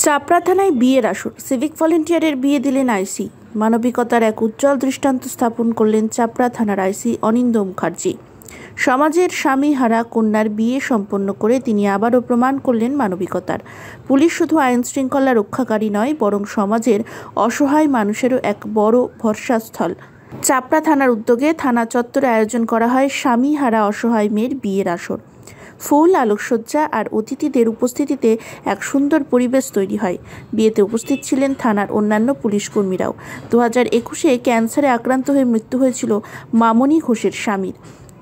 চাপড়া থানায় বিয়ের আসর, সিভিক ভলেন্টিয়ারের বিয়ে দিলেন আইসি। মানবিকতার এক উজ্জ্বল দৃষ্টান্ত স্থাপন করলেন চাপড়া থানার আইসি অনিন্দ্য মুখার্জি। সমাজের স্বামীহারা কন্যার বিয়ে সম্পন্ন করে তিনি আবারও প্রমাণ করলেন মানবিকতার। পুলিশ শুধু আইন শৃঙ্খলা রক্ষাকারী নয়, বরং সমাজের অসহায় মানুষেরও এক বড় ভরসাস্থল। চাপড়া থানার উদ্যোগে থানা চত্বরে আয়োজন করা হয় স্বামীহারা অসহায় মেয়ের বিয়ের আসর। ফুল, আলোকসজ্জা আর অতিথিদের উপস্থিতিতে এক সুন্দর পরিবেশ তৈরি হয়। বিয়েতে উপস্থিত ছিলেন থানার অন্যান্য পুলিশ কর্মীরাও। 2021-এ ক্যান্সারে আক্রান্ত হয়ে মৃত্যু হয়েছিল মামনি ঘোষের স্বামীর।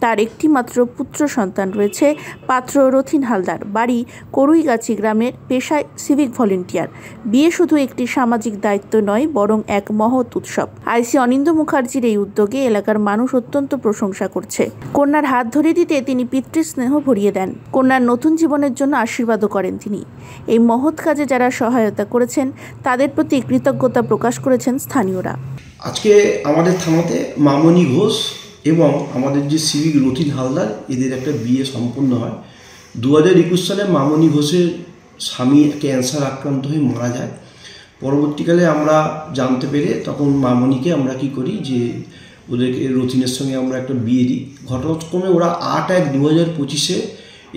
তার একটি মাত্র পুত্র সন্তান রয়েছে। পাত্র রথিন হালদার, বাড়ি করুইগাছি গ্রামের, পেশায় সিভিক ভলেন্টিয়ার। বিয়ে শুধু একটি সামাজিক দায়িত্ব নয়, বরং এক মহৎ উৎসব। আইসি অনিন্দ্য মুখার্জির এই উদ্যোগে এলাকার মানুষ অত্যন্ত প্রশংসা করছে। কন্যার হাত ধরে দিতে তিনি পিতৃস্নেহ ভরিয়ে দেন। কন্যার নতুন জীবনের জন্য আশীর্বাদও করেন তিনি। এই মহৎ কাজে যারা সহায়তা করেছেন তাদের প্রতি কৃতজ্ঞতা প্রকাশ করেছেন স্থানীয়রা। আজকে আমাদের থানাতে মামনি ঘোষ এবং আমাদের যে সিভিক রথিন হালদার, এদের একটা বিয়ে সম্পন্ন হয়। 2021 সালে মামনি ঘোষের স্বামী ক্যান্সার আক্রান্ত হয়ে মারা যায়। পরবর্তীকালে আমরা জানতে পেরে তখন মামনিকে আমরা কি করি যে ওদেরকে রথিনের সঙ্গে আমরা একটা বিয়ে দিই। ঘটনাক্রমে ওরা 8/1/2025-এ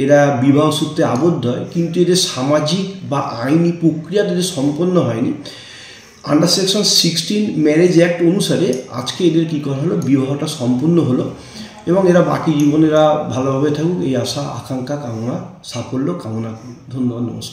এরা বিবাহ সূত্রে আবদ্ধ হয়, কিন্তু এদের সামাজিক বা আইনি প্রক্রিয়া এদের সম্পন্ন হয়নি। আন্ডার সেকশন 16 ম্যারেজ অ্যাক্ট অনুসারে আজকে এদের কী করা হলো, বিবাহটা সম্পূর্ণ হলো এবং এরা বাকি জীবনেরা ভালোভাবে থাকুক এই আশা আকাঙ্ক্ষা কামনা সাফল্য কামনা করি। ধন্যবাদ, নমস্কার।